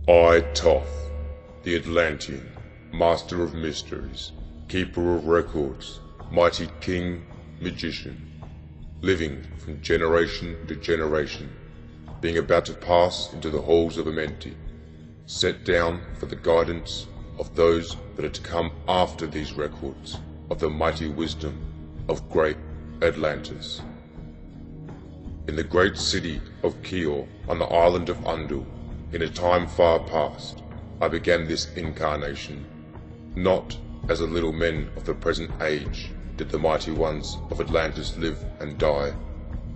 I, Toth, the Atlantean, master of mysteries, keeper of records, mighty king, magician, living from generation to generation, being about to pass into the halls of Amenti, set down for the guidance of those that are to come after these records of the mighty wisdom of great Atlantis. In the great city of Kior, on the island of Undul, in a time far past, I began this incarnation. Not as the little men of the present age did the mighty ones of Atlantis live and die,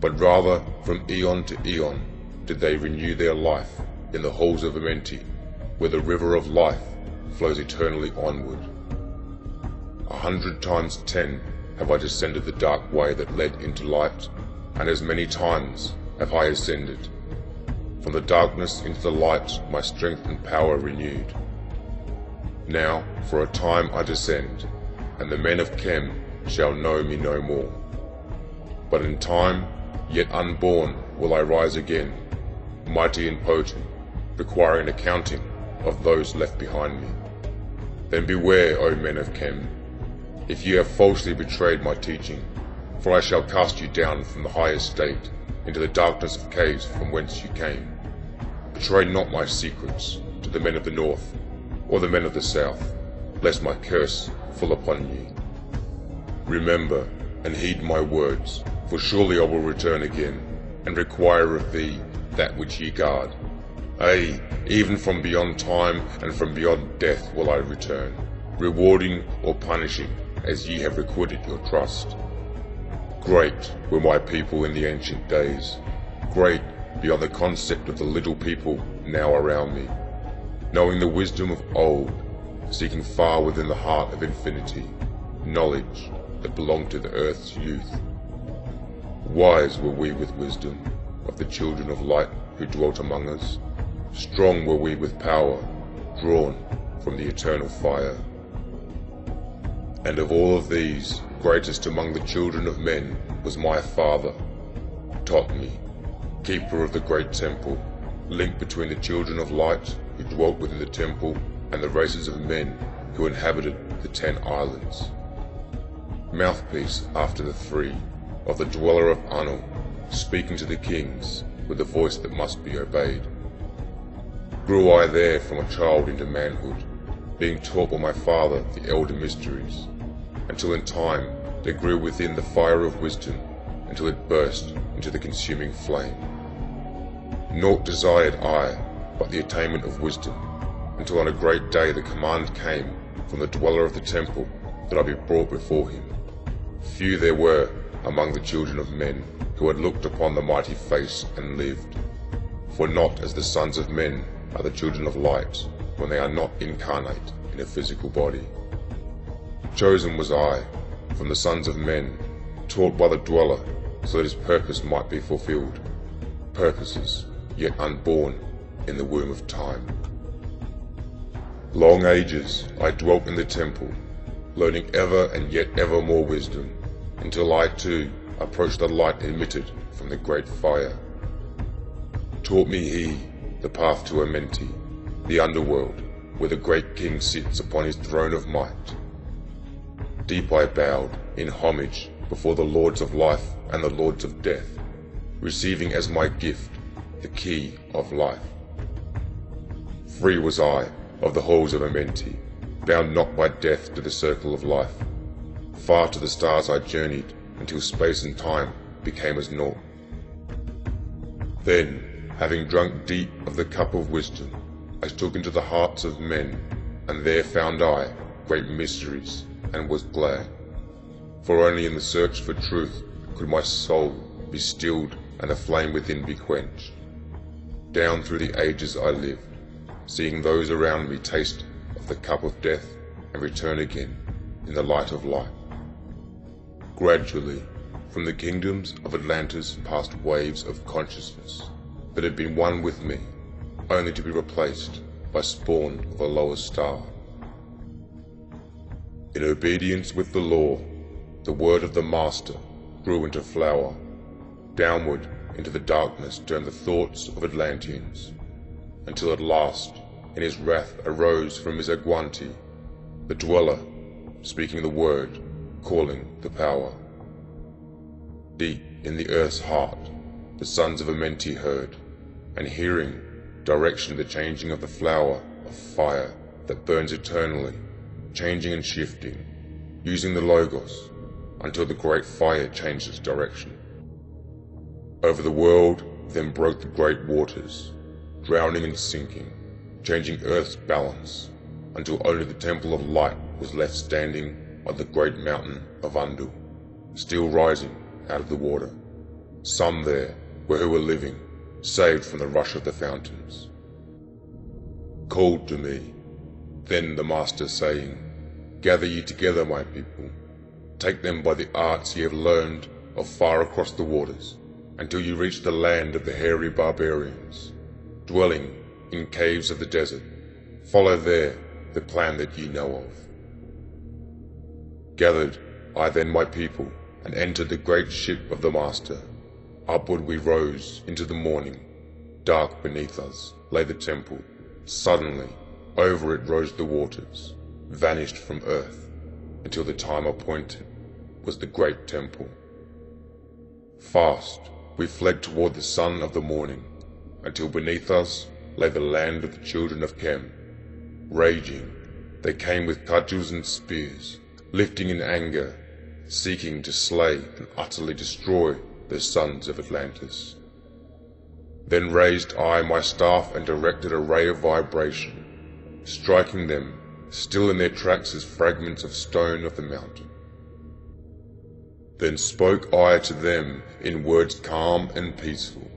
but rather from eon to eon did they renew their life in the halls of Amenti, where the river of life flows eternally onward. 100 times 10 have I descended the dark way that led into light, and as many times have I ascended. From the darkness into the light my strength and power renewed. Now for a time I descend, and the men of Chem shall know me no more. But in time, yet unborn, will I rise again, mighty and potent, requiring accounting of those left behind me. Then beware, O men of Chem, if ye have falsely betrayed my teaching, for I shall cast you down from the high estate into the darkness of caves from whence you came. Betray not my secrets to the men of the north, or the men of the south, lest my curse fall upon ye. Remember and heed my words, for surely I will return again, and require of thee that which ye guard. Ay, even from beyond time and from beyond death will I return, rewarding or punishing as ye have requited your trust. Great were my people in the ancient days, great beyond the concept of the little people now around me, knowing the wisdom of old, seeking far within the heart of infinity, knowledge that belonged to the earth's youth. Wise were we with wisdom of the children of light who dwelt among us, strong were we with power, drawn from the eternal fire. And of all of these, greatest among the children of men was my father, taught me, keeper of the great temple, link between the children of light who dwelt within the temple and the races of men who inhabited the 10 islands. Mouthpiece after the 3 of the dweller of Anu, speaking to the kings with a voice that must be obeyed. Grew I there from a child into manhood, being taught by my father the elder mysteries, until in time there grew within the fire of wisdom, until it burst into the consuming flame. Naught desired I but the attainment of wisdom, until on a great day the command came from the dweller of the temple that I be brought before him. Few there were among the children of men who had looked upon the mighty face and lived, for not as the sons of men are the children of light when they are not incarnate in a physical body. Chosen was I from the sons of men, taught by the dweller so that his purpose might be fulfilled, purposes yet unborn in the womb of time. Long ages I dwelt in the temple, learning ever and yet ever more wisdom, until I too approached the light emitted from the great fire. Taught me he the path to Amenti, the underworld, where the great king sits upon his throne of might. Deep I bowed in homage before the lords of life and the lords of death, receiving as my gift the key of life. Free was I of the halls of Amenti, bound not by death to the circle of life. Far to the stars I journeyed until space and time became as naught. Then, having drunk deep of the cup of wisdom, I took into the hearts of men, and there found I great mysteries, and was glad. For only in the search for truth could my soul be stilled and the flame within be quenched. Down through the ages I lived, seeing those around me taste of the cup of death and return again in the light of life. Gradually, from the kingdoms of Atlantis passed waves of consciousness that had been one with me, only to be replaced by spawn of a lower star. In obedience with the law, the word of the Master grew into flower. Downward into the darkness turned the thoughts of Atlanteans, until at last in his wrath arose from his Agwanti, the dweller, speaking the word, calling the power. Deep in the earth's heart, the sons of Amenti heard, and hearing, direction the changing of the flower of fire that burns eternally, changing and shifting, using the Logos, until the great fire changed its direction. Over the world then broke the great waters, drowning and sinking, changing earth's balance, until only the temple of light was left standing on the great mountain of Undu, still rising out of the water. Some there were who were living, saved from the rush of the fountains. Called to me, then the Master saying, Gather ye together, my people, take them by the arts ye have learned of far across the waters, until you reach the land of the hairy barbarians, dwelling in caves of the desert. Follow there the plan that ye know of. Gathered I then my people, and entered the great ship of the Master. Upward we rose into the morning. Dark beneath us lay the temple. Suddenly over it rose the waters, vanished from earth, until the time appointed was the great temple. Fast we fled toward the sun of the morning, until beneath us lay the land of the children of Chem. Raging, they came with cudgels and spears, lifting in anger, seeking to slay and utterly destroy the sons of Atlantis. Then raised I my staff and directed a ray of vibration, striking them still in their tracks as fragments of stone of the mountain. Then spoke I to them in words calm and peaceful,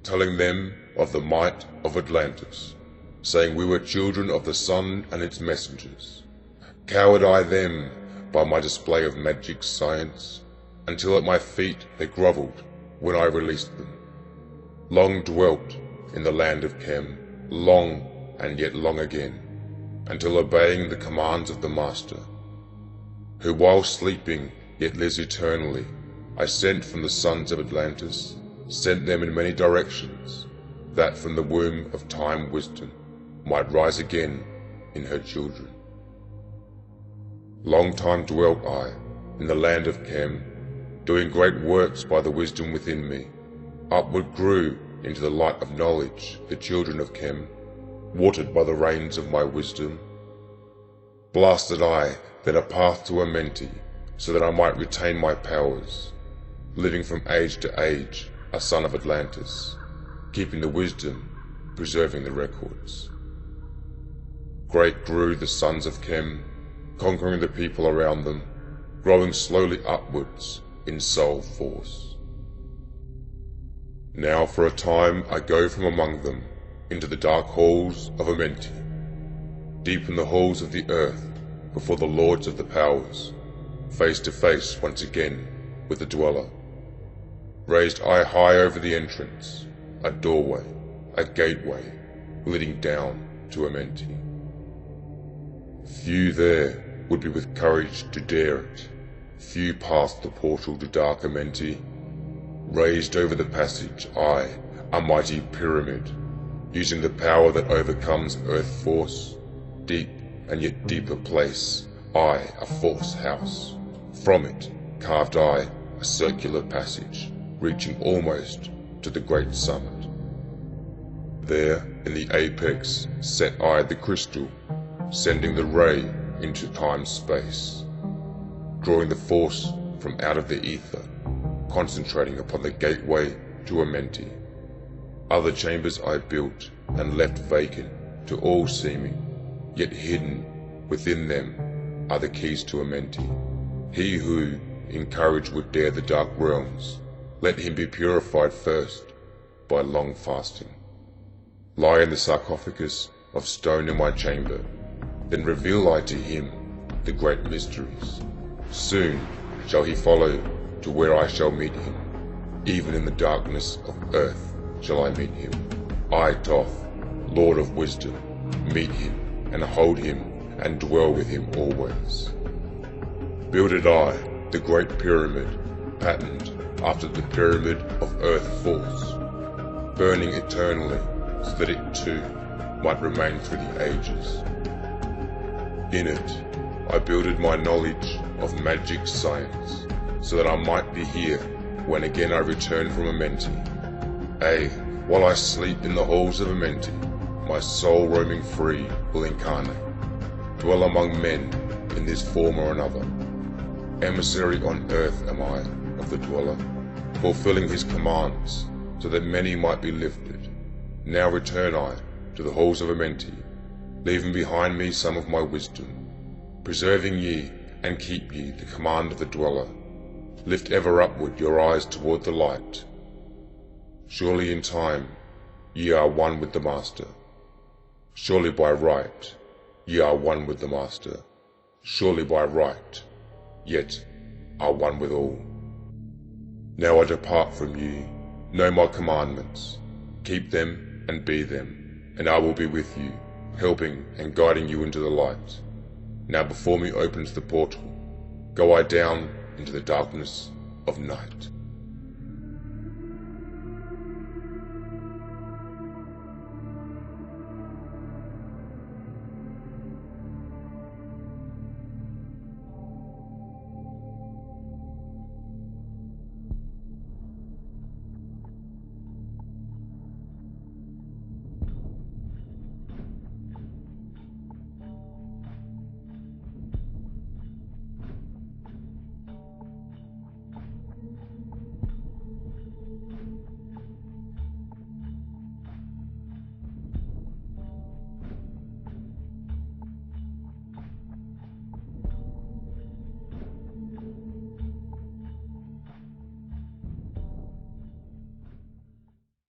telling them of the might of Atlantis, saying we were children of the sun and its messengers. Cowered I them by my display of magic science, until at my feet they grovelled when I released them. Long dwelt in the land of Chem, long and yet long again, until obeying the commands of the Master, who while sleeping yet lives eternally, I sent from the sons of Atlantis, sent them in many directions, that from the womb of time wisdom might rise again in her children. Long time dwelt I in the land of Chem, doing great works by the wisdom within me. Upward grew into the light of knowledge the children of Chem, watered by the rains of my wisdom. Blasted I then a path to Amenti, so that I might retain my powers, living from age to age, a son of Atlantis, keeping the wisdom, preserving the records. Great grew the sons of Chem, conquering the people around them, growing slowly upwards in soul force. Now for a time I go from among them into the dark halls of Amenti, deep in the halls of the earth, before the lords of the powers, face to face once again with the dweller. Raised I high over the entrance, a doorway, a gateway, leading down to Amenti. Few there would be with courage to dare it, few passed the portal to dark Amenti. Raised over the passage I, a mighty pyramid, using the power that overcomes earth force, deep and yet deeper place, I, a force house. From it carved I a circular passage, reaching almost to the great summit. There in the apex set I the crystal, sending the ray into time-space, drawing the force from out of the ether, concentrating upon the gateway to Amenti. Other chambers I built and left vacant to all seeming, yet hidden within them are the keys to Amenti. He who in courage would dare the dark realms, let him be purified first by long fasting. Lie in the sarcophagus of stone in my chamber, then reveal I to him the great mysteries. Soon shall he follow to where I shall meet him. Even in the darkness of earth shall I meet him. I, Thoth, Lord of wisdom, meet him and hold him and dwell with him always. Builded I the great pyramid, patterned after the pyramid of earth force, burning eternally, so that it too might remain through the ages. In it, I builded my knowledge of magic science, so that I might be here when again I return from Amenti. Ay, while I sleep in the halls of Amenti, my soul roaming free will incarnate, dwell among men in this form or another. Emissary on earth am I of the dweller, fulfilling his commands, so that many might be lifted. Now return I to the halls of Amenti, leaving behind me some of my wisdom, preserving ye and keep ye the command of the dweller. Lift ever upward your eyes toward the light. Surely in time ye are one with the Master. Surely by right ye are one with the Master. Surely by right, yet are one with all. Now I depart from ye. Know my commandments. Keep them and be them, and I will be with you, helping and guiding you into the light. Now before me opens the portal. Go I down into the darkness of night.